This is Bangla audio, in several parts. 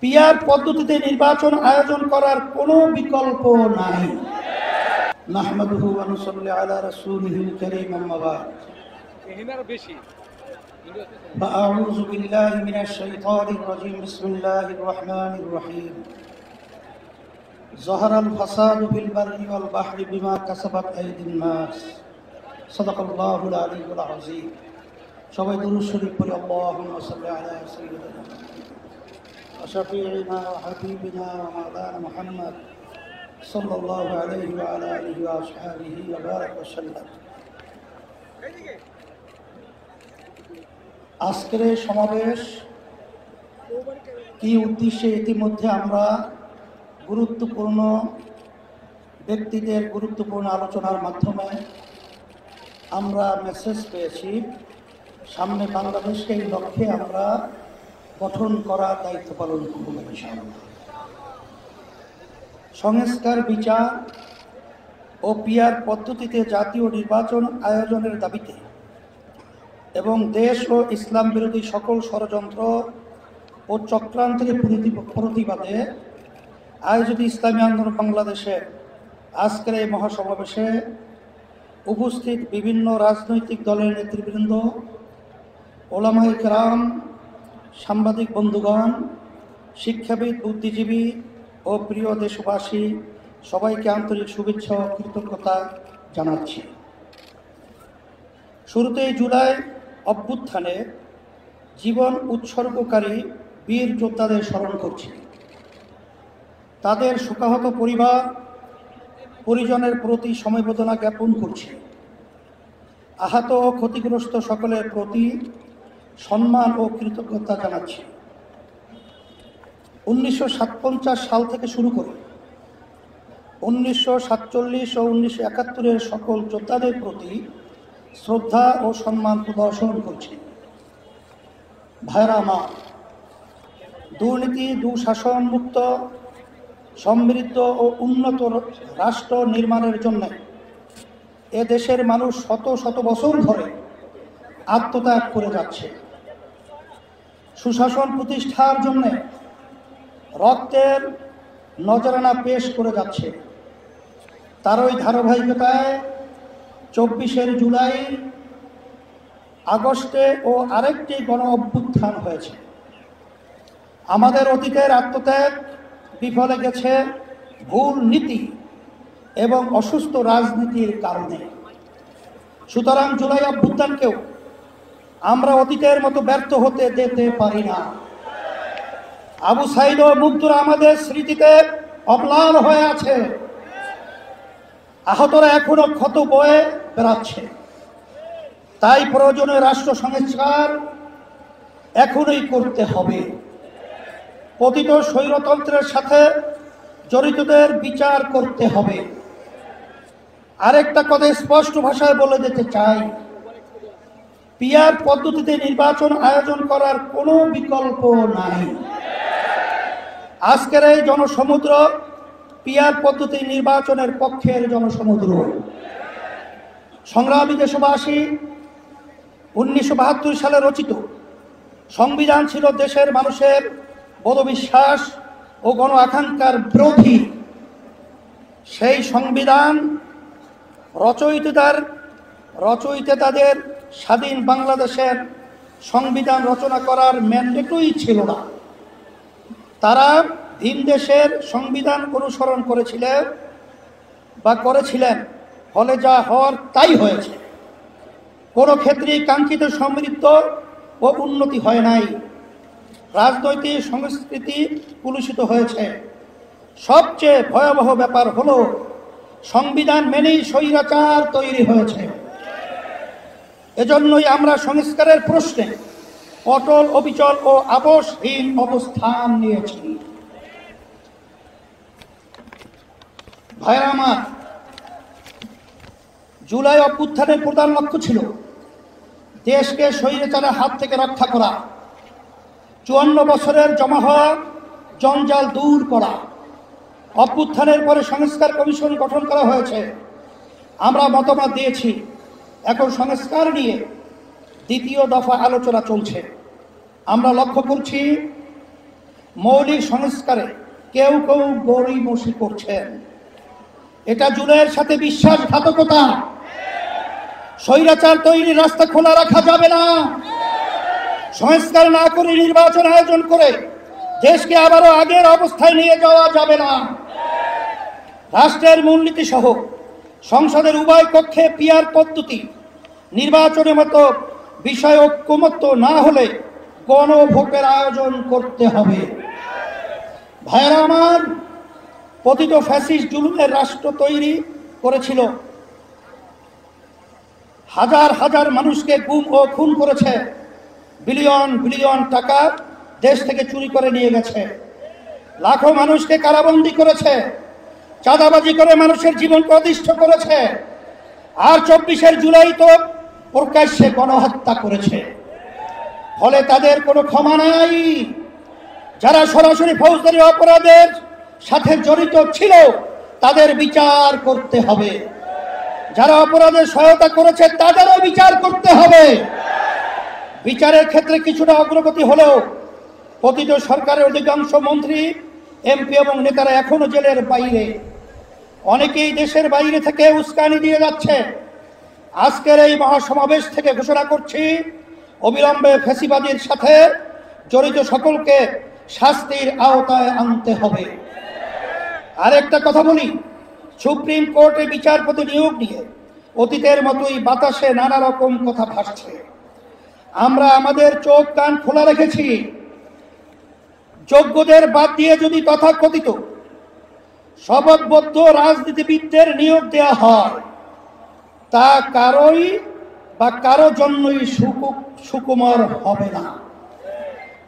পিয়ার পদ্ধতিতে নির্বাচন আয়োজন করার কোনো বিকল্প নাই। নাহমাদুহু ওয়া নুসাল্লি আলা রাসূলিহিল কারীম, আম্মা বা'দ। আউযু বিল্লাহি মিনাশ শাইতানির রাজীম। বিসমিল্লাহির রহমানির রহিম। যাহারাল ফাসাদু ফিল বাররি ওয়াল বাহরি বিমা কাসাবাত আইদিন নাস। সাদাকাল্লাহুল আলিয়্যুল আযীম। সবাই দুরূদ শরীফ পড়ি। আল্লাহুম্মা সাল্লি আলা সাইয়্যিদিনা وشفيعنا وحبيبنا ومولانا محمد صلى الله عليه وعلى آله وأصحابه وبارك وسلم। আজকের এই সমাবেশ কি উদ্দেশ্যে, ইতিমধ্যে আমরা গুরুত্বপূর্ণ ব্যক্তিদের গুরুত্বপূর্ণ আলোচনার মাধ্যমে আমরা মেসেজ পেয়েছি। সামনে বাংলাদেশকে এই লক্ষ্যে আমরা গঠন করার দায়িত্ব পালন করব ইনশাআল্লাহ। সংস্কার, বিচার ও পিয়ার পদ্ধতিতে জাতীয় নির্বাচন আয়োজনের দাবিতে এবং দেশ ও ইসলাম বিরোধী সকল ষড়যন্ত্র ও চক্রান্তের প্রতিবাদে আয়োজিত ইসলামী আন্দোলন বাংলাদেশে আজকের এই মহাসমাবেশে উপস্থিত বিভিন্ন রাজনৈতিক দলের নেতৃবৃন্দ, ওলামায়ে কেরাম, সাংবাদিক বন্ধুগণ, শিক্ষাবিদ, বুদ্ধিজীবী ও প্রিয় দেশবাসী, সবাইকে আন্তরিক শুভেচ্ছা ও কৃতজ্ঞতা জানাচ্ছি। শুরুতেই জুলাই অভ্যুত্থানে জীবন উৎসর্গকারী বীর যোদ্ধাদের স্মরণ করছি। তাদের শোকাহত পরিবার পরিজনের প্রতি সমবেদনা জ্ঞাপন করছি। আহত ও ক্ষতিগ্রস্ত সকলের প্রতি সম্মান ও কৃতজ্ঞতা জানাচ্ছি। 1957 সাল থেকে শুরু করে 1947 ও 1971-এর সকল যোদ্ধাদের প্রতি শ্রদ্ধা ও সম্মান প্রদর্শন করছি। ভাইরা আমার, দুর্নীতি, দুঃশাসন মুক্ত, সমৃদ্ধ ও উন্নত রাষ্ট্র নির্মাণের জন্য এ দেশের মানুষ শত শত বছর ধরে আত্মত্যাগ করে যাচ্ছে। সুশাসন প্রতিষ্ঠার জন্য রক্তের নজরানা পেশ করে যাচ্ছে। তারই ধারাবাহিকতায় 24 জুলাই, আগস্টে ও আরেকটি গণ অভ্যুত্থান হয়েছে। আমাদের অতীতের আত্মত্যাগ বিফলে গেছে ভুল নীতি এবং অসুস্থ রাজনীতির কারণে। সুতরাং জুলাই অভ্যুত্থানকেও আমরা অতীতের মতো ব্যর্থ হতে দিতে পারি না। আবু সাইদ ও মুগ্ধরা আমাদের স্মৃতিতে অম্লান হয়ে আছে। আহতরা এখনো ক্ষত বয়ে বেড়াচ্ছে। তাই প্রয়োজনীয় রাষ্ট্র সংস্কার এখনই করতে হবে। পতিত স্বৈরতন্ত্রের সাথে জড়িতদের বিচার করতে হবে। আরেকটা কথা স্পষ্ট ভাষায় বলে দিতে চাই, পিয়ার পদ্ধতিতে নির্বাচন আয়োজন করার কোনো বিকল্প নাই। আজকের এই জনসমুদ্র পিয়ার পদ্ধতি নির্বাচনের পক্ষের জনসমুদ্র। সংগ্রামী দেশবাসী, 1972 সালে রচিত সংবিধান ছিল দেশের মানুষের বোধবিশ্বাস ও গণ আকাঙ্ক্ষার বিরোধী। সেই সংবিধান রচয়িতাদের স্বাধীন বাংলাদেশের সংবিধান রচনা করার ম্যান্ডেটই ছিল না। তারা ভিন দেশের সংবিধান অনুসরণ করেছিলেন, ফলে যা হওয়ার তাই হয়েছে। কোনো ক্ষেত্রেই কাঙ্ক্ষিত সমৃদ্ধ ও উন্নতি হয় নাই। রাজনৈতিক সংস্কৃতি কলুষিত হয়েছে। সবচেয়ে ভয়াবহ ব্যাপার হলো সংবিধান মেনেই স্বৈরাচার তৈরি হয়েছে। এজন্যই আমরা সংস্কারের প্রশ্নে অটল, অবিচল ও আপোষহীন অবস্থান নিয়েছি। ভাইরা আমার, জুলাই অভ্যুত্থানের প্রধান লক্ষ্য ছিল দেশকে স্বৈরাচারের হাত থেকে রক্ষা করা, 54 বছরের জমা হওয়া জঞ্জাল দূর করা। অভ্যুত্থানের পরে সংস্কার কমিশন গঠন করা হয়েছে। আমরা মতামত দিয়েছি। এখন সংস্কার নিয়ে দ্বিতীয় দফা আলোচনা চলছে। আমরা লক্ষ্য করছি মৌলিক সংস্কারে কেউ কেউ গড়িমসি করছেন। এটা জুলাইয়ের সাথে বিশ্বাসঘাতকতা। স্বৈরাচার তৈরির রাস্তা খোলা রাখা যাবে না। সংস্কার না করে নির্বাচন আয়োজন করে দেশকে আবারও আগের অবস্থায় নিয়ে যাওয়া যাবে না। রাষ্ট্রের মূলনীতি সহ সংসদের উভয় কক্ষে পিআর পদ্ধতি নির্বাচনের মতো বিষয় ঐক্যমত্য না হলে গণভোটের আয়োজন করতে হবে। ভাইরা আমার, পতিত ফ্যাসিস্ট জুলুমের রাষ্ট্র তৈরি করেছিল, হাজার হাজার মানুষকে গুম ও খুন করেছে, বিলিয়ন বিলিয়ন টাকা দেশ থেকে চুরি করে নিয়ে গেছে, লাখো মানুষকে কারাবন্দী করেছে, চাঁদাবাজি করে মানুষের জীবনকে অতিষ্ঠ করেছে, আর 24 জুলাই তো প্রকাশ্যে গণহত্যা করেছে। ফলে তাদের কোনো ক্ষমা নাই। যারা সরাসরি ফৌজদারি অপরাধের সাথে জড়িত ছিল তাদের বিচার করতে হবে। যারা অপরাধের সহায়তা করেছে তাদেরও বিচার করতে হবে। বিচারের ক্ষেত্রে কিছুটা অগ্রগতি হলেও পতিত সরকারের অধিকাংশ মন্ত্রী, এমপি এবং নেতারা এখনো জেলের বাইরে। অনেকেই দেশের বাইরে থেকে উস্কানি দিয়ে যাচ্ছে। আজকের এই মহাসমাবেশ থেকে ঘোষণা করছি, অবিলম্বে ফ্যাসিবাদীর সাথে জড়িত সকলকে শাস্তির আওতায় আনতে হবে। আরেকটা কথা বলি, সুপ্রিম কোর্টে বিচারপতি নিয়োগ নিয়ে অতীতের মতোই বাতাসে নানা রকম কথা ভাসছে। আমরা আমাদের চোখ কান খোলা রেখেছি। যোগ্যদের বাদ দিয়ে যদি তথাকথিত শপথবদ্ধ রাজনীতিবিদদের নিয়োগ দেওয়া হয়, তা কারো জন্যই সুকুমার হবে না।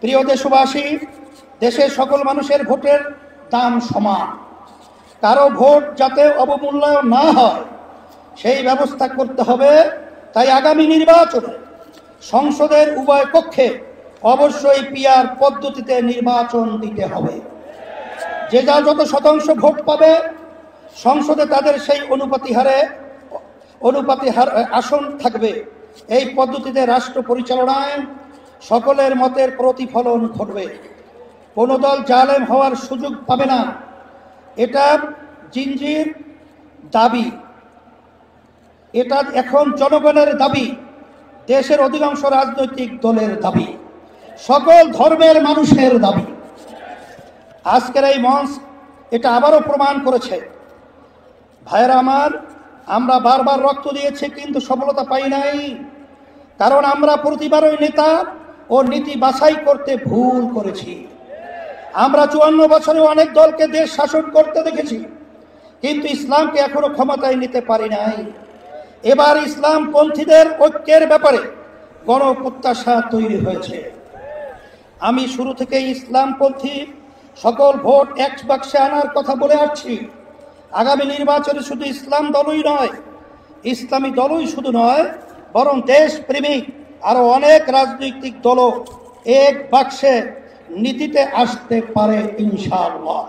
প্রিয় দেশবাসী, দেশের সকল মানুষের ভোটের দাম সমান। কারো ভোট যাতে অবমূল্যায়ন না হয় সেই ব্যবস্থা করতে হবে। তাই আগামী নির্বাচনে সংসদের উভয় কক্ষে অবশ্যই পিআর পদ্ধতিতে নির্বাচন দিতে হবে। যে যা যত শতাংশ ভোট পাবে সংসদে তাদের সেই অনুপাতি আসন থাকবে। এই পদ্ধতিতে রাষ্ট্র পরিচালনায় সকলের মতের প্রতিফলন ঘটবে। কোনো দল জালেম হওয়ার সুযোগ পাবে না। এটা জিনজির দাবি, এটা এখন জনগণের দাবি, দেশের অধিকাংশ রাজনৈতিক দলের দাবি, সকল ধর্মের মানুষের দাবি। আজকের এই মঞ্চ এটা আবারও প্রমাণ করেছে। ভাইয়েরা আমার, আমরা বারবার রক্ত দিয়েছি কিন্তু সফলতা পাই নাই। কারণ আমরা প্রতিবারই নেতা ও নীতি বাছাই করতে ভুল করেছি। আমরা 54 বছরে অনেক দলকে দেশ শাসন করতে দেখেছি, কিন্তু ইসলামকে এখনো ক্ষমতায় নিতে পারি নাই। এবার ইসলামপন্থীদের ঐক্যের ব্যাপারে গণপ্রত্যাশা তৈরি হয়েছে। আমি শুরু থেকে ইসলামপন্থী সকল ভোট এক বাক্সে আনার কথা বলে আসছি। আগামী নির্বাচনে শুধু ইসলাম দলই নয়, ইসলামী দলই শুধু নয়, বরং দেশপ্রেমিক আরো অনেক রাজনৈতিক দলও এক বাক্সে নীতিতে আসতে পারে ইনশাআল্লাহ।